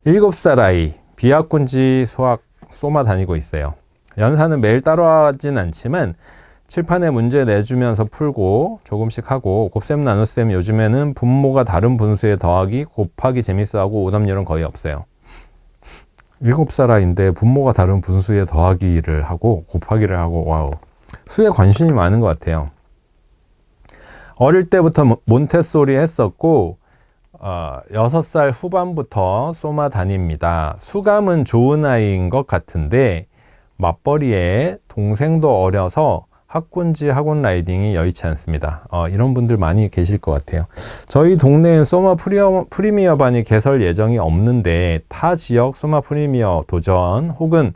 7살 아이, 비학군지 수학 소마 다니고 있어요. 연산은 매일 따라하진 않지만 칠판에 문제 내주면서 풀고 조금씩 하고, 곱셈 나눗셈 요즘에는 분모가 다른 분수에 더하기, 곱하기 재밌어하고 오답률은 거의 없어요. 7살 아이인데 분모가 다른 분수에 더하기를 하고 곱하기를 하고, 와우, 수에 관심이 많은 것 같아요. 어릴 때부터 몬테소리 했었고 6살 후반부터 소마 다닙니다. 수감은 좋은 아이인 것 같은데 맞벌이에 동생도 어려서 학군지 학원 라이딩이 여의치 않습니다. 이런 분들 많이 계실 것 같아요. 저희 동네엔 소마 프리미어 반이 개설 예정이 없는데 타 지역 소마 프리미어 도전 혹은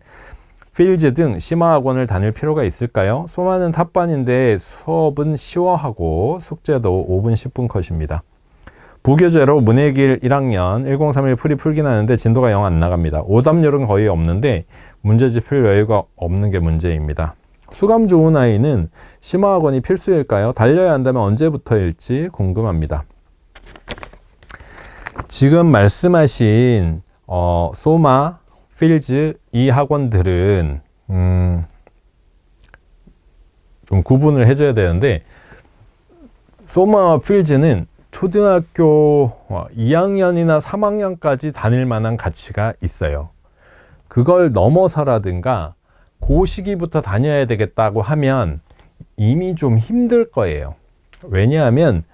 필즈 등 심화 학원을 다닐 필요가 있을까요? 소마는 탑반인데 수업은 쉬워하고 숙제도 5분 10분 컷입니다. 부교재로 문해길 1학년 1031 프리 풀긴 하는데 진도가 영 안 나갑니다. 오답률은 거의 없는데 문제집 풀 여유가 없는 게 문제입니다. 수감 좋은 아이는 심화학원이 필수일까요? 달려야 한다면 언제부터일지 궁금합니다. 지금 말씀하신 소마, 필즈 이 학원들은 좀 구분을 해줘야 되는데, 소마와 필즈는 초등학교 2학년이나 3학년까지 다닐 만한 가치가 있어요. 그걸 넘어서라든가 그 시기부터 다녀야 되겠다고 하면 이미 좀 힘들 거예요. 왜냐하면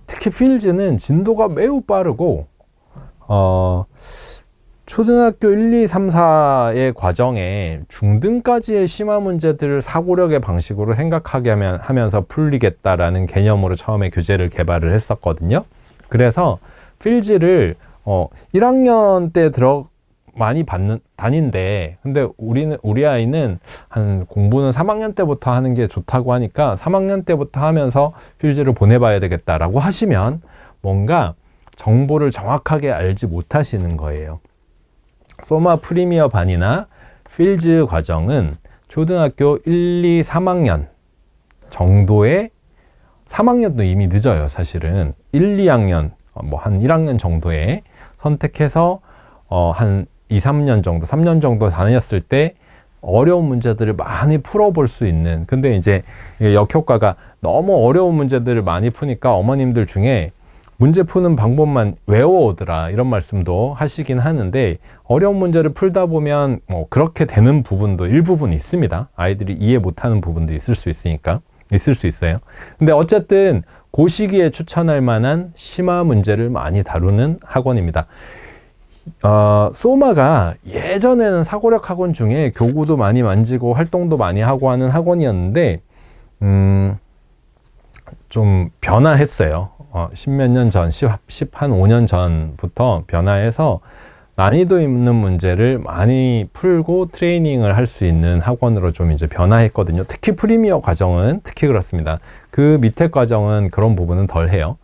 특히 필즈는 진도가 매우 빠르고 초등학교 1, 2, 3, 4의 과정에 중등까지의 심화 문제들을 사고력의 방식으로 생각하게 하면서 풀리겠다라는 개념으로 처음에 교재를 개발을 했었거든요. 그래서 필즈를 1학년 때 많이 다닌데, 근데 우리 아이는 한 공부는 3학년 때부터 하는 게 좋다고 하니까 3학년 때부터 하면서 필즈를 보내봐야 되겠다라고 하시면 뭔가 정보를 정확하게 알지 못하시는 거예요. 소마 프리미어 반이나 필즈 과정은 초등학교 1, 2, 3학년 정도의, 3학년도 이미 늦어요. 사실은 1, 2학년 한 1학년 정도에 선택해서 한 2, 3년 정도, 3년 정도 다녔을 때 어려운 문제들을 많이 풀어볼 수 있는, 근데 이제 역효과가 너무 어려운 문제들을 많이 푸니까 어머님들 중에 문제 푸는 방법만 외워오더라 이런 말씀도 하시긴 하는데, 어려운 문제를 풀다 보면 그렇게 되는 부분도 일부분 있습니다. 아이들이 이해 못하는 부분도 있을 수 있어요. 근데 어쨌든 그 시기에 추천할 만한 심화 문제를 많이 다루는 학원입니다. 소마가 예전에는 사고력 학원 중에 교구도 많이 만지고 활동도 많이 하고 하는 학원이었는데 좀 변화했어요. 10몇 년 전, 5년 전부터 변화해서 난이도 있는 문제를 많이 풀고 트레이닝을 할 수 있는 학원으로 좀 이제 변화했거든요. 특히 프리미어 과정은 특히 그렇습니다. 그 밑에 과정은 그런 부분은 덜 해요.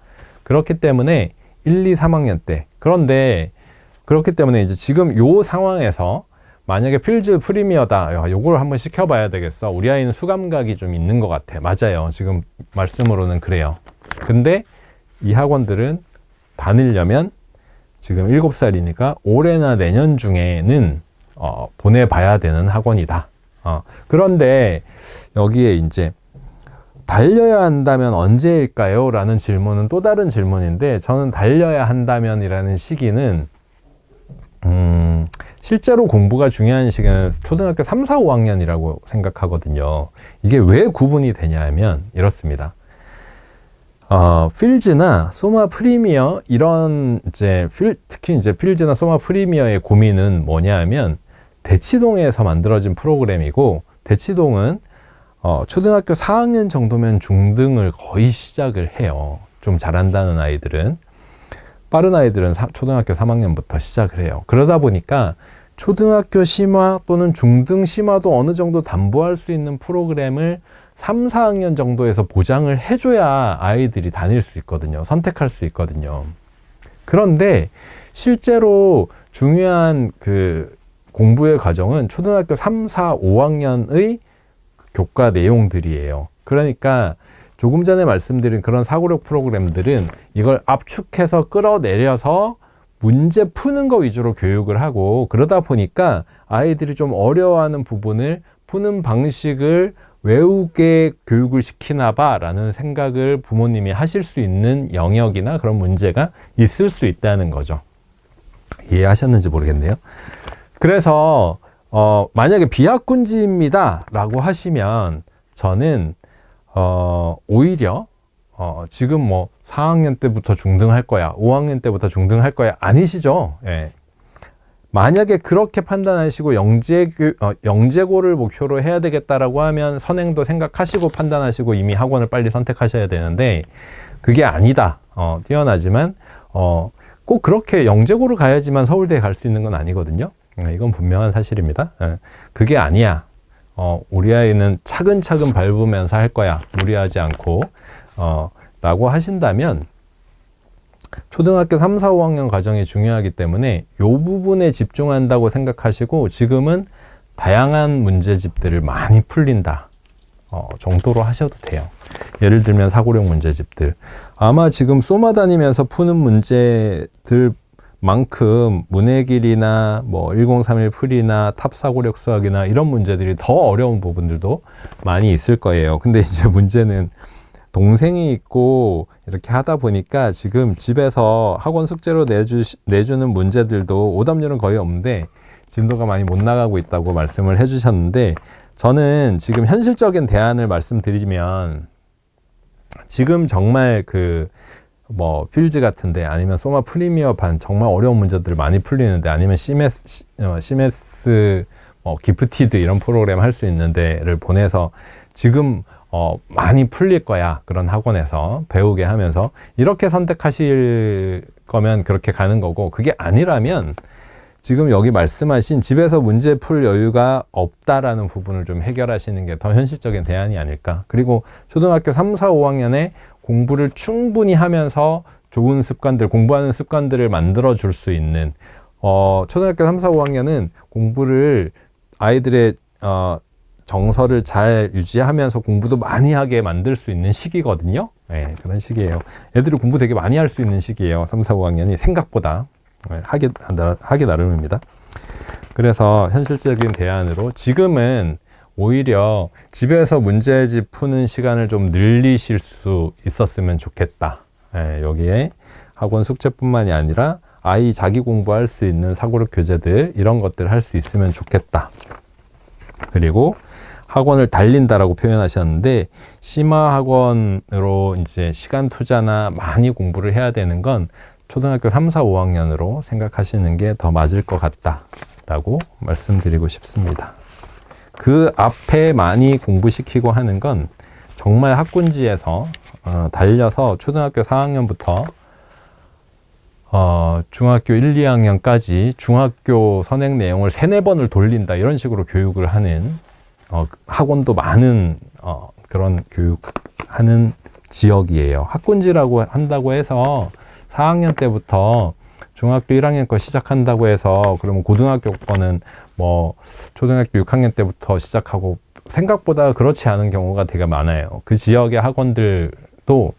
그렇기 때문에 1, 2, 3학년 때. 그런데 그렇기 때문에 이제 지금 요 상황에서 만약에 필즈 프리미어다, 요걸 한번 시켜봐야 되겠어. 우리 아이는 수감각이 좀 있는 것 같아. 맞아요. 지금 말씀으로는 그래요. 근데 이 학원들은 다니려면 지금 7살이니까 올해나 내년 중에는 보내봐야 되는 학원이다. 그런데 여기에 이제 달려야 한다면 언제일까요? 라는 질문은 또 다른 질문인데, 저는 달려야 한다면 이라는 시기는 실제로 공부가 중요한 시기는 초등학교 3, 4, 5학년이라고 생각하거든요. 이게 왜 구분이 되냐 하면 이렇습니다. 필즈나 소마 프리미어 이런 특히 이제 필즈나 소마 프리미어의 고민은 뭐냐 하면 대치동에서 만들어진 프로그램이고, 대치동은 초등학교 4학년 정도면 중등을 거의 시작을 해요. 좀 잘한다는 아이들은. 빠른 아이들은 초등학교 3학년부터 시작을 해요. 그러다 보니까 초등학교 심화 또는 중등 심화도 어느 정도 담보할 수 있는 프로그램을 3, 4학년 정도에서 보장을 해줘야 아이들이 다닐 수 있거든요. 선택할 수 있거든요. 그런데 실제로 중요한 그 공부의 과정은 초등학교 3, 4, 5학년의 교과 내용들이에요. 그러니까 조금 전에 말씀드린 그런 사고력 프로그램들은 이걸 압축해서 끌어내려서 문제 푸는 거 위주로 교육을 하고, 그러다 보니까 아이들이 좀 어려워하는 부분을 푸는 방식을 외우게 교육을 시키나 봐 라는 생각을 부모님이 하실 수 있는 영역이나 그런 문제가 있을 수 있다는 거죠. 이해하셨는지 모르겠네요. 그래서 만약에 비학군지입니다 라고 하시면 저는 오히려 지금 뭐 4학년 때부터 중등할 거야, 5학년 때부터 중등할 거야 아니시죠? 예. 만약에 그렇게 판단하시고 영재고를 목표로 해야 되겠다라고 하면 선행도 생각하시고 판단하시고 이미 학원을 빨리 선택하셔야 되는데, 그게 아니다. 뛰어나지만 꼭 그렇게 영재고를 가야지만 서울대에 갈 수 있는 건 아니거든요. 이건 분명한 사실입니다. 그게 아니야. 우리 아이는 차근차근 밟으면서 할 거야. 무리하지 않고 라고 하신다면 초등학교 3, 4, 5학년 과정이 중요하기 때문에 이 부분에 집중한다고 생각하시고 지금은 다양한 문제집들을 많이 풀린다 정도로 하셔도 돼요. 예를 들면 사고력 문제집들, 아마 지금 소마 다니면서 푸는 문제들만큼 문해길이나 뭐 1031 풀이나 탑 사고력 수학이나 이런 문제들이 더 어려운 부분들도 많이 있을 거예요. 근데 이제 문제는 동생이 있고 이렇게 하다 보니까 지금 집에서 학원 숙제로 내주는 문제들도 오답률은 거의 없는데 진도가 많이 못 나가고 있다고 말씀을 해주셨는데, 저는 지금 현실적인 대안을 말씀드리면 지금 정말 뭐 필즈 같은데 아니면 소마 프리미어판 정말 어려운 문제들을 많이 풀리는데, 아니면 CMS 기프티드 이런 프로그램 할 수 있는 데를 보내서 지금 많이 풀릴 거야. 그런 학원에서 배우게 하면서 이렇게 선택하실 거면 그렇게 가는 거고, 그게 아니라면 지금 여기 말씀하신 집에서 문제 풀 여유가 없다라는 부분을 좀 해결하시는 게 더 현실적인 대안이 아닐까. 그리고 초등학교 3, 4, 5학년에 공부를 충분히 하면서 좋은 습관들, 공부하는 습관들을 만들어 줄 수 있는 초등학교 3, 4, 5학년은 공부를 아이들의 정서를 잘 유지하면서 공부도 많이 하게 만들 수 있는 시기거든요. 네, 그런 시기예요. 애들이 공부 되게 많이 할 수 있는 시기예요. 3, 4, 5학년이 생각보다 하기 나름입니다. 그래서 현실적인 대안으로 지금은 오히려 집에서 문제집 푸는 시간을 좀 늘리실 수 있었으면 좋겠다. 네, 여기에 학원 숙제뿐만이 아니라 아이 자기 공부할 수 있는 사고력 교재들 이런 것들 할 수 있으면 좋겠다. 그리고 학원을 달린다라고 표현하셨는데, 심화 학원으로 이제 시간 투자나 많이 공부를 해야 되는 건 초등학교 3, 4, 5학년으로 생각하시는 게 더 맞을 것 같다라고 말씀드리고 싶습니다. 그 앞에 많이 공부시키고 하는 건 정말 학군지에서 달려서 초등학교 4학년부터 중학교 1, 2학년까지 중학교 선행 내용을 3, 4번을 돌린다 이런 식으로 교육을 하는 학원도 많은 그런 교육하는 지역이에요. 학군지라고 한다고 해서 4학년 때부터 중학교 1학년 거 시작한다고 해서 그러면 고등학교 거는 뭐 초등학교 6학년 때부터 시작하고, 생각보다 그렇지 않은 경우가 되게 많아요. 그 지역의 학원들도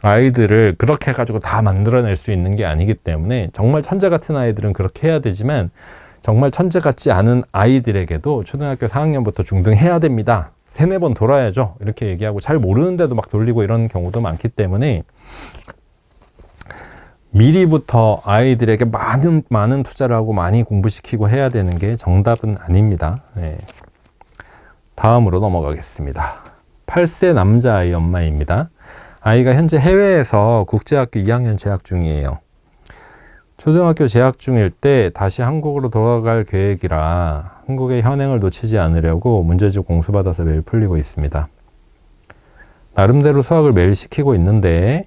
아이들을 그렇게 해가지고 다 만들어낼 수 있는 게 아니기 때문에 정말 천재 같은 아이들은 그렇게 해야 되지만 정말 천재 같지 않은 아이들에게도 초등학교 4학년부터 중등해야 됩니다. 3, 4번 돌아야죠. 이렇게 얘기하고 잘 모르는데도 막 돌리고 이런 경우도 많기 때문에 미리부터 아이들에게 많은 투자를 하고 많이 공부시키고 해야 되는 게 정답은 아닙니다. 네. 다음으로 넘어가겠습니다. 8세 남자아이 엄마입니다. 아이가 현재 해외에서 국제학교 2학년 재학 중이에요. 초등학교 재학 중일 때 다시 한국으로 돌아갈 계획이라 한국의 현행을 놓치지 않으려고 문제집 공수받아서 매일 풀리고 있습니다. 나름대로 수학을 매일 시키고 있는데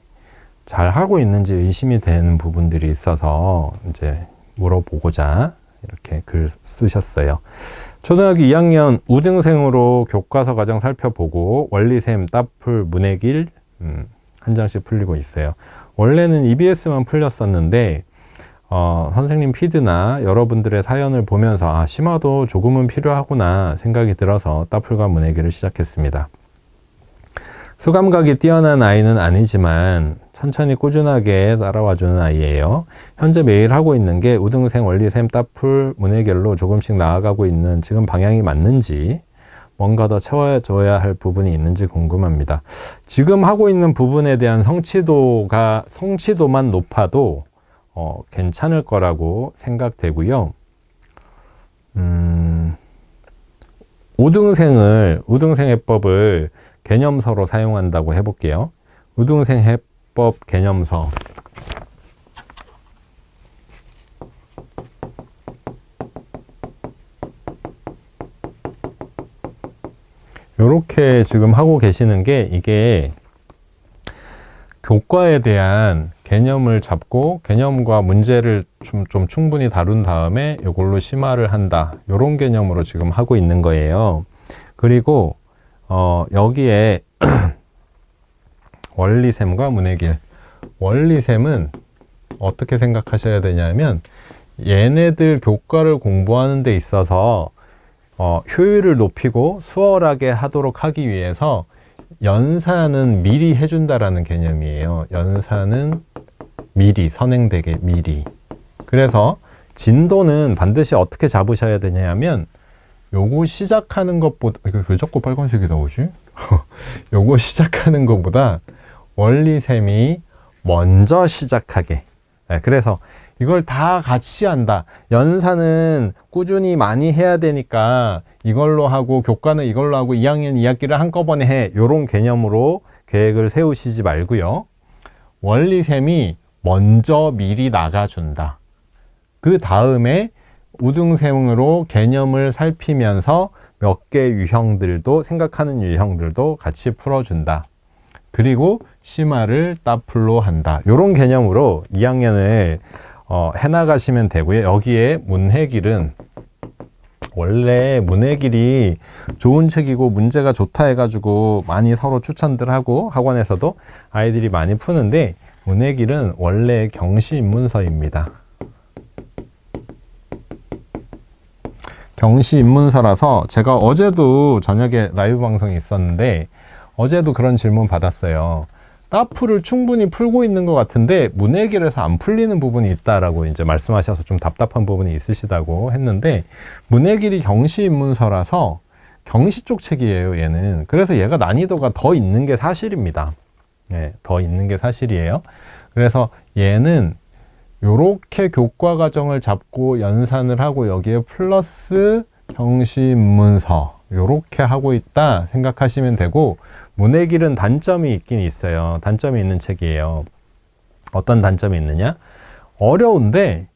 잘 하고 있는지 의심이 되는 부분들이 있어서 이제 물어보고자 이렇게 글 쓰셨어요. 초등학교 2학년 우등생으로 교과서 과정 살펴보고 원리셈, 따풀, 문해길 한 장씩 풀리고 있어요. 원래는 EBS만 풀렸었는데 선생님 피드나 여러분들의 사연을 보면서 심화도 조금은 필요하구나 생각이 들어서 따풀과 문해길을 시작했습니다. 수감각이 뛰어난 아이는 아니지만 천천히 꾸준하게 따라와주는 아이예요. 현재 매일 하고 있는 게 우등생, 원리셈, 따풀, 문해결로 조금씩 나아가고 있는 지금 방향이 맞는지, 뭔가 더 채워줘야 할 부분이 있는지 궁금합니다. 지금 하고 있는 부분에 대한 성취도만 높아도 괜찮을 거라고 생각되고요. 우등생 해법을 개념서로 사용한다고 해볼게요. 우등생 해법 개념서. 요렇게 지금 하고 계시는 게, 이게 교과에 대한 개념을 잡고 개념과 문제를 좀 충분히 다룬 다음에 이걸로 심화를 한다, 요런 개념으로 지금 하고 있는 거예요. 그리고 여기에 원리셈과 문해길. 원리셈은 어떻게 생각하셔야 되냐면, 얘네들 교과를 공부하는 데 있어서 효율을 높이고 수월하게 하도록 하기 위해서 연산은 미리 해준다라는 개념이에요. 연산은 미리, 선행되게 미리. 그래서 진도는 반드시 어떻게 잡으셔야 되냐면, 요거 시작하는 것보다, 이거 왜 자꾸 빨간색이 나오지? 요거 시작하는 것보다 원리셈이 먼저 시작하게. 그래서 이걸 다 같이 한다. 연산은 꾸준히 많이 해야 되니까 이걸로 하고, 교과는 이걸로 하고, 2학년 2학기를 한꺼번에 해, 요런 개념으로 계획을 세우시지 말고요. 원리셈이 먼저 미리 나가준다. 그 다음에 우등생으로 개념을 살피면서 몇 개 유형들도, 생각하는 유형들도 같이 풀어준다. 그리고 심화를 따풀로 한다. 요런 개념으로 2학년을 해나가시면 되고요. 여기에 문해길은, 원래 문해길이 좋은 책이고 문제가 좋다 해가지고 많이 서로 추천들 하고 학원에서도 아이들이 많이 푸는데, 문해길은 원래 경시인문서입니다. 경시인문서라서 제가 어제도 저녁에 라이브 방송이 있었는데, 어제도 그런 질문 받았어요. 따풀을 충분히 풀고 있는 것 같은데 문해길에서 안 풀리는 부분이 있다라고 이제 말씀하셔서 좀 답답한 부분이 있으시다고 했는데, 문해길이 경시인문서라서 경시 쪽 책이에요, 얘는. 그래서 얘가 난이도가 더 있는 게 사실입니다. 네, 더 있는 게 사실이에요. 그래서 얘는 요렇게 교과 과정을 잡고 연산을 하고 여기에 플러스 경시인문서 요렇게 하고 있다 생각하시면 되고, 문해길은 단점이 있긴 있어요. 단점이 있는 책이에요. 어떤 단점이 있느냐? 어려운데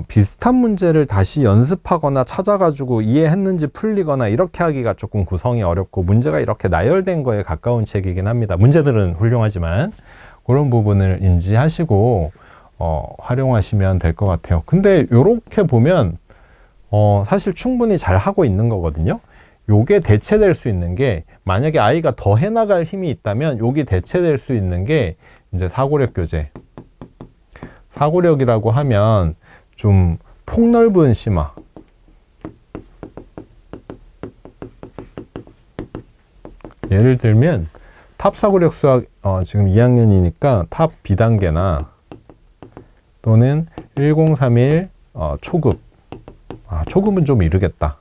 비슷한 문제를 다시 연습하거나 찾아가지고 이해했는지 풀리거나 이렇게 하기가 조금 구성이 어렵고, 문제가 이렇게 나열된 거에 가까운 책이긴 합니다. 문제들은 훌륭하지만 그런 부분을 인지하시고 활용하시면 될 것 같아요. 근데 요렇게 보면 사실 충분히 잘 하고 있는 거거든요. 요게 대체될 수 있는 게, 만약에 아이가 더 해나갈 힘이 있다면 요게 대체될 수 있는 게 이제 사고력 교재. 사고력이라고 하면 좀 폭넓은 심화. 예를 들면 탑 사고력 수학 지금 2학년이니까 탑 B단계나 또는 1031 초급. 초급은 좀 이르겠다.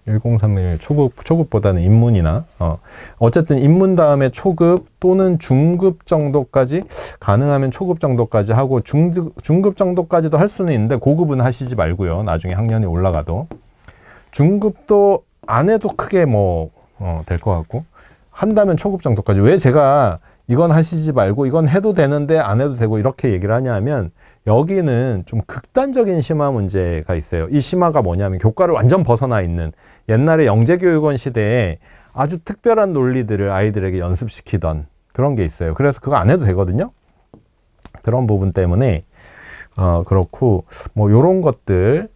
1031 초급보다는 인문이나 어쨌든 인문 다음에 초급 또는 중급 정도까지, 가능하면 초급 정도까지 하고 중급 정도까지도 할 수는 있는데 고급은 하시지 말고요. 나중에 학년이 올라가도 중급도 안 해도 크게 될 것 같고, 한다면 초급 정도까지. 왜 제가 이건 하시지 말고 이건 해도 되는데 안 해도 되고 이렇게 얘기를 하냐면, 여기는 좀 극단적인 심화 문제가 있어요. 이 심화가 뭐냐면 교과를 완전 벗어나 있는, 옛날에 영재교육원 시대에 아주 특별한 논리들을 아이들에게 연습시키던 그런 게 있어요. 그래서 그거 안 해도 되거든요. 그런 부분 때문에 그렇고, 요런 것들을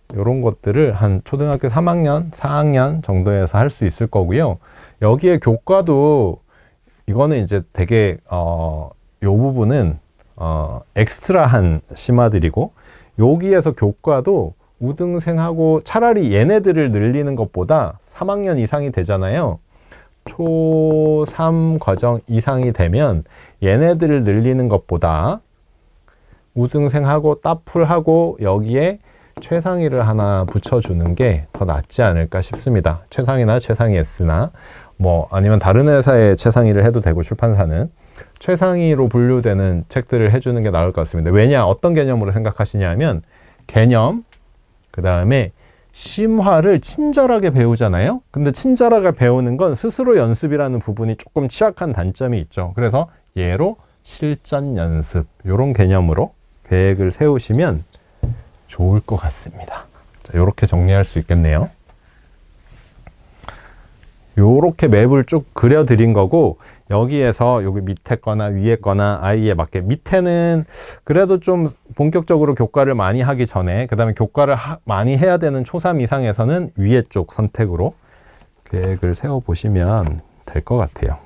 한 초등학교 3학년, 4학년 정도에서 할 수 있을 거고요. 여기에 교과도 이거는 이제 되게 요 부분은 엑스트라한 심화들이고, 여기에서 교과도 우등생하고 차라리 얘네들을 늘리는 것보다 3학년 이상이 되잖아요. 초3 과정 이상이 되면 얘네들을 늘리는 것보다 우등생하고 따풀하고 여기에 최상위를 하나 붙여주는 게 더 낫지 않을까 싶습니다. 최상위나 최상위 S나 뭐 아니면 다른 회사의 최상위를 해도 되고, 출판사는 최상위로 분류되는 책들을 해주는 게 나을 것 같습니다. 왜냐, 어떤 개념으로 생각하시냐면 개념, 그 다음에 심화를 친절하게 배우잖아요. 근데 친절하게 배우는 건 스스로 연습이라는 부분이 조금 취약한 단점이 있죠. 그래서 얘로 실전 연습, 이런 개념으로 계획을 세우시면 좋을 것 같습니다. 자, 이렇게 정리할 수 있겠네요. 요렇게 맵을 쭉 그려드린 거고, 여기에서 여기 밑에 거나 위에 거나 아이에 맞게, 밑에는 그래도 좀 본격적으로 교과를 많이 하기 전에, 그 다음에 교과를 많이 해야 되는 초3 이상에서는 위에 쪽 선택으로 계획을 세워보시면 될 것 같아요.